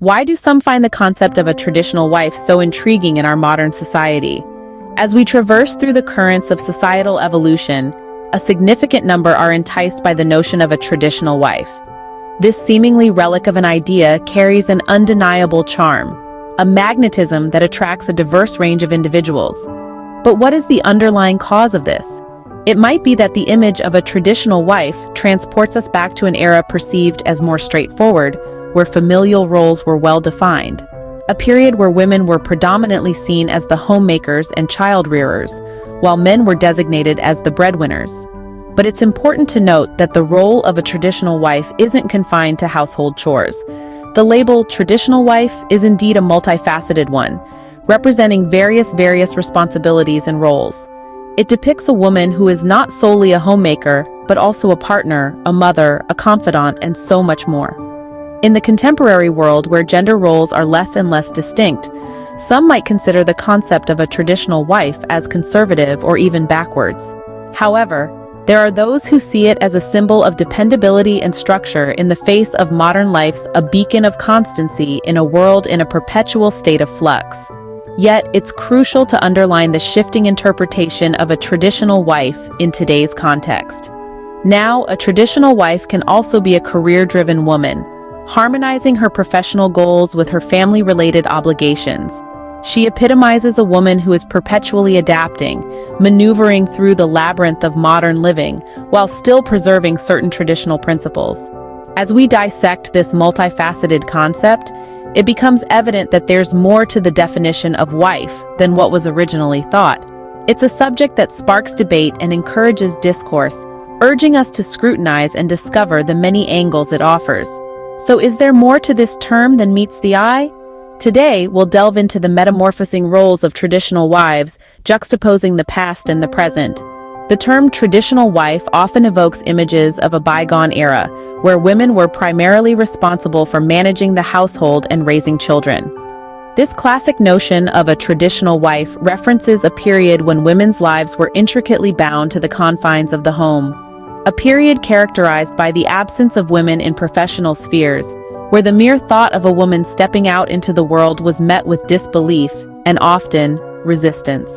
Why do some find the concept of a traditional wife so intriguing in our modern society? As we traverse through the currents of societal evolution, a significant number are enticed by the notion of a traditional wife. This seemingly relic of an idea carries an undeniable charm, a magnetism that attracts a diverse range of individuals. But what is the underlying cause of this? It might be that the image of a traditional wife transports us back to an era perceived as more straightforward, where familial roles were well defined, a period where women were predominantly seen as the homemakers and child rearers, while men were designated as the breadwinners. But it's important to note that the role of a traditional wife isn't confined to household chores. The label traditional wife is indeed a multifaceted one, representing various responsibilities and roles. It depicts a woman who is not solely a homemaker, but also a partner, a mother, a confidant, and so much more. In the contemporary world, where gender roles are less and less distinct, some might consider the concept of a traditional wife as conservative or even backwards. However, there are those who see it as a symbol of dependability and structure in the face of modern life's a beacon of constancy in a world in a perpetual state of flux. Yet, it's crucial to underline the shifting interpretation of a traditional wife in today's context. Now, a traditional wife can also be a career-driven woman, harmonizing her professional goals with her family-related obligations. She epitomizes a woman who is perpetually adapting, maneuvering through the labyrinth of modern living, while still preserving certain traditional principles. As we dissect this multifaceted concept, it becomes evident that there's more to the definition of wife than what was originally thought. It's a subject that sparks debate and encourages discourse, urging us to scrutinize and discover the many angles it offers. So is there more to this term than meets the eye? Today, we'll delve into the metamorphosing roles of traditional wives, juxtaposing the past and the present. The term traditional wife often evokes images of a bygone era, where women were primarily responsible for managing the household and raising children. This classic notion of a traditional wife references a period when women's lives were intricately bound to the confines of the home. A period characterized by the absence of women in professional spheres, where the mere thought of a woman stepping out into the world was met with disbelief and often resistance.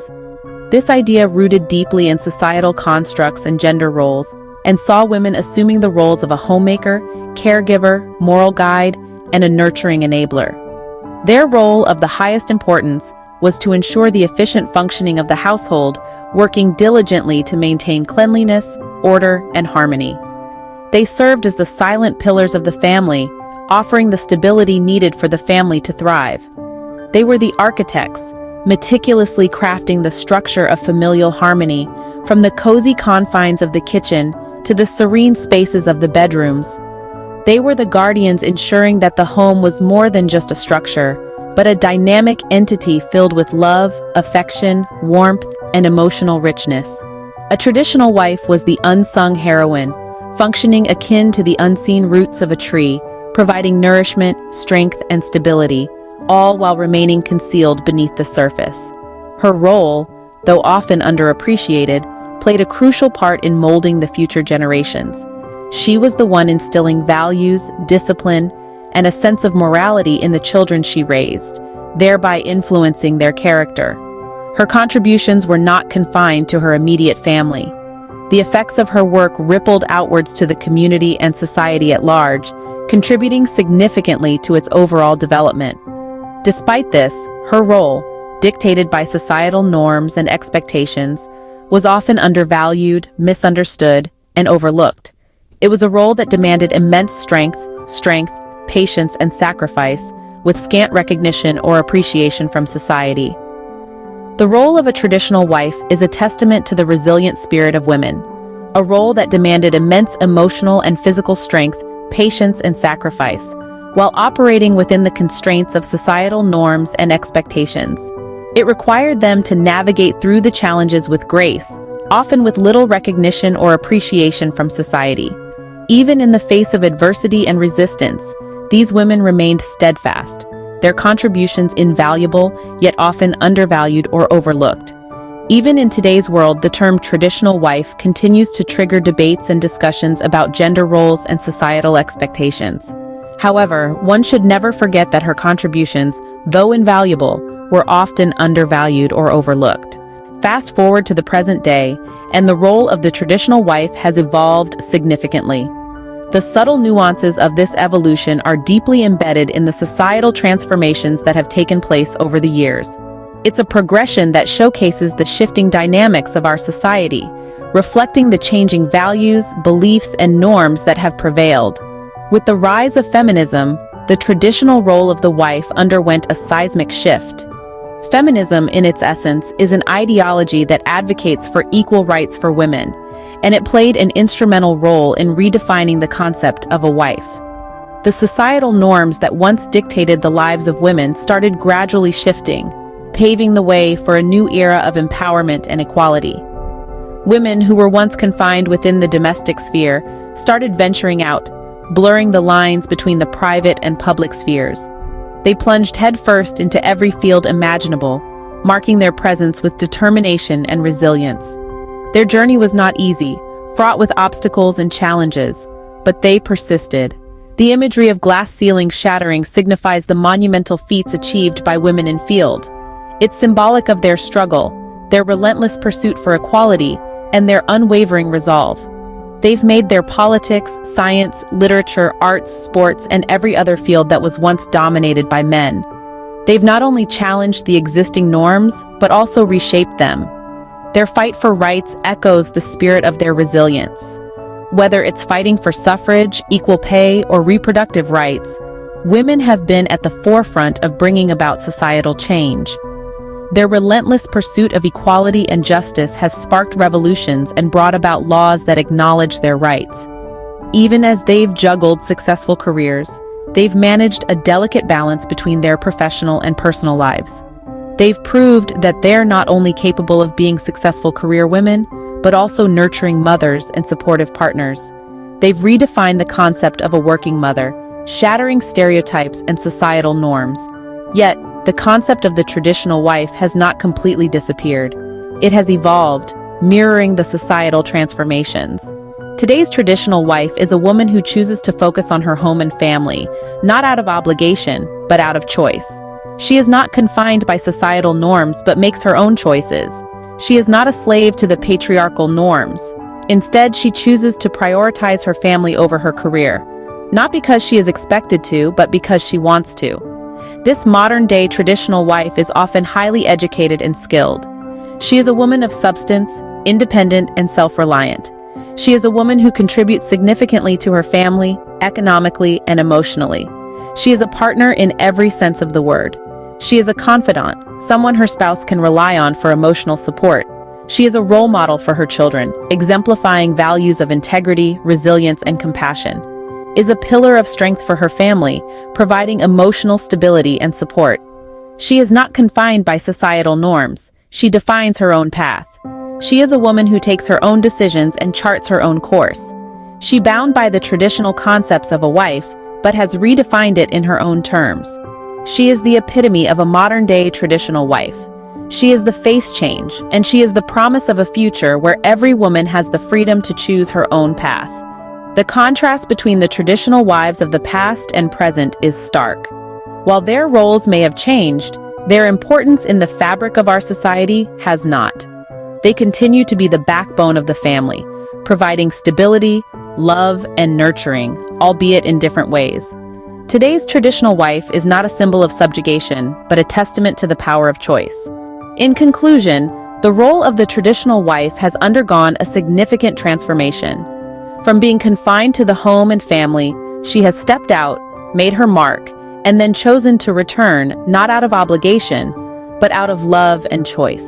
This idea rooted deeply in societal constructs and gender roles, and saw women assuming the roles of a homemaker, caregiver, moral guide, and a nurturing enabler. Their role of the highest importance was to ensure the efficient functioning of the household, working diligently to maintain cleanliness, order, and harmony. They served as the silent pillars of the family, offering the stability needed for the family to thrive. They were the architects, meticulously crafting the structure of familial harmony, from the cozy confines of the kitchen to the serene spaces of the bedrooms. They were the guardians ensuring that the home was more than just a structure, but a dynamic entity filled with love, affection, warmth, and emotional richness. A traditional wife was the unsung heroine, functioning akin to the unseen roots of a tree, providing nourishment, strength, and stability, all while remaining concealed beneath the surface. Her role, though often underappreciated, played a crucial part in molding the future generations. She was the one instilling values, discipline, and a sense of morality in the children she raised, thereby influencing their character. Her contributions were not confined to her immediate family. The effects of her work rippled outwards to the community and society at large, contributing significantly to its overall development. Despite this, her role, dictated by societal norms and expectations, was often undervalued, misunderstood, and overlooked. It was a role that demanded immense strength, patience, and sacrifice, with scant recognition or appreciation from society. The role of a traditional wife is a testament to the resilient spirit of women, a role that demanded immense emotional and physical strength, patience, and sacrifice, while operating within the constraints of societal norms and expectations. It required them to navigate through the challenges with grace, often with little recognition or appreciation from society. Even in the face of adversity and resistance, these women remained steadfast, their contributions invaluable, yet often undervalued or overlooked. Even in today's world, the term traditional wife continues to trigger debates and discussions about gender roles and societal expectations. However, one should never forget that her contributions, though invaluable, were often undervalued or overlooked. Fast forward to the present day, and the role of the traditional wife has evolved significantly. The subtle nuances of this evolution are deeply embedded in the societal transformations that have taken place over the years. It's a progression that showcases the shifting dynamics of our society, reflecting the changing values, beliefs, and norms that have prevailed. With the rise of feminism, the traditional role of the wife underwent a seismic shift. Feminism, in its essence, is an ideology that advocates for equal rights for women, and it played an instrumental role in redefining the concept of a wife. The societal norms that once dictated the lives of women started gradually shifting, paving the way for a new era of empowerment and equality. Women who were once confined within the domestic sphere started venturing out, blurring the lines between the private and public spheres. They plunged headfirst into every field imaginable, marking their presence with determination and resilience. Their journey was not easy, fraught with obstacles and challenges, but they persisted. The imagery of glass ceilings shattering signifies the monumental feats achieved by women in field. It's symbolic of their struggle, their relentless pursuit for equality, and their unwavering resolve. They've made their politics, science, literature, arts, sports, and every other field that was once dominated by men. They've not only challenged the existing norms, but also reshaped them. Their fight for rights echoes the spirit of their resilience. Whether it's fighting for suffrage, equal pay, or reproductive rights, women have been at the forefront of bringing about societal change. Their relentless pursuit of equality and justice has sparked revolutions and brought about laws that acknowledge their rights. Even as they've juggled successful careers, they've managed a delicate balance between their professional and personal lives. They've proved that they're not only capable of being successful career women, but also nurturing mothers and supportive partners. They've redefined the concept of a working mother, shattering stereotypes and societal norms. Yet, the concept of the traditional wife has not completely disappeared. It has evolved, mirroring the societal transformations. Today's traditional wife is a woman who chooses to focus on her home and family, not out of obligation, but out of choice. She is not confined by societal norms, but makes her own choices. She is not a slave to the patriarchal norms. Instead, she chooses to prioritize her family over her career, not because she is expected to, but because she wants to. This modern-day traditional wife is often highly educated and skilled. She is a woman of substance, independent, and self-reliant. She is a woman who contributes significantly to her family, economically, and emotionally. She is a partner in every sense of the word. She is a confidant, someone her spouse can rely on for emotional support. She is a role model for her children, exemplifying values of integrity, resilience, and compassion. Is a pillar of strength for her family, providing emotional stability and support. She is not confined by societal norms. She defines her own path. She is a woman who takes her own decisions and charts her own course. She bound by the traditional concepts of a wife, but has redefined it in her own terms. She is the epitome of a modern-day traditional wife. She is the face change, and she is the promise of a future where every woman has the freedom to choose her own path. The contrast between the traditional wives of the past and present is stark. While their roles may have changed, their importance in the fabric of our society has not. They continue to be the backbone of the family, providing stability, love, and nurturing, albeit in different ways. Today's traditional wife is not a symbol of subjugation, but a testament to the power of choice. In conclusion, the role of the traditional wife has undergone a significant transformation. From being confined to the home and family, she has stepped out, made her mark, and then chosen to return, not out of obligation, but out of love and choice.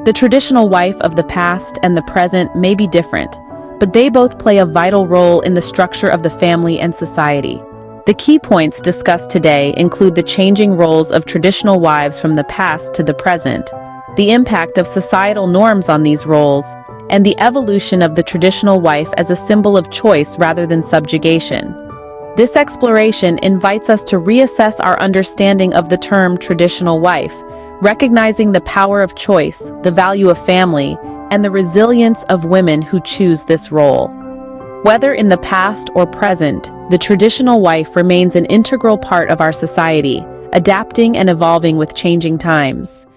The traditional wife of the past and the present may be different, but they both play a vital role in the structure of the family and society. The key points discussed today include the changing roles of traditional wives from the past to the present, the impact of societal norms on these roles, and the evolution of the traditional wife as a symbol of choice rather than subjugation. This exploration invites us to reassess our understanding of the term traditional wife, recognizing the power of choice, the value of family, and the resilience of women who choose this role. Whether in the past or present, the traditional wife remains an integral part of our society, adapting and evolving with changing times.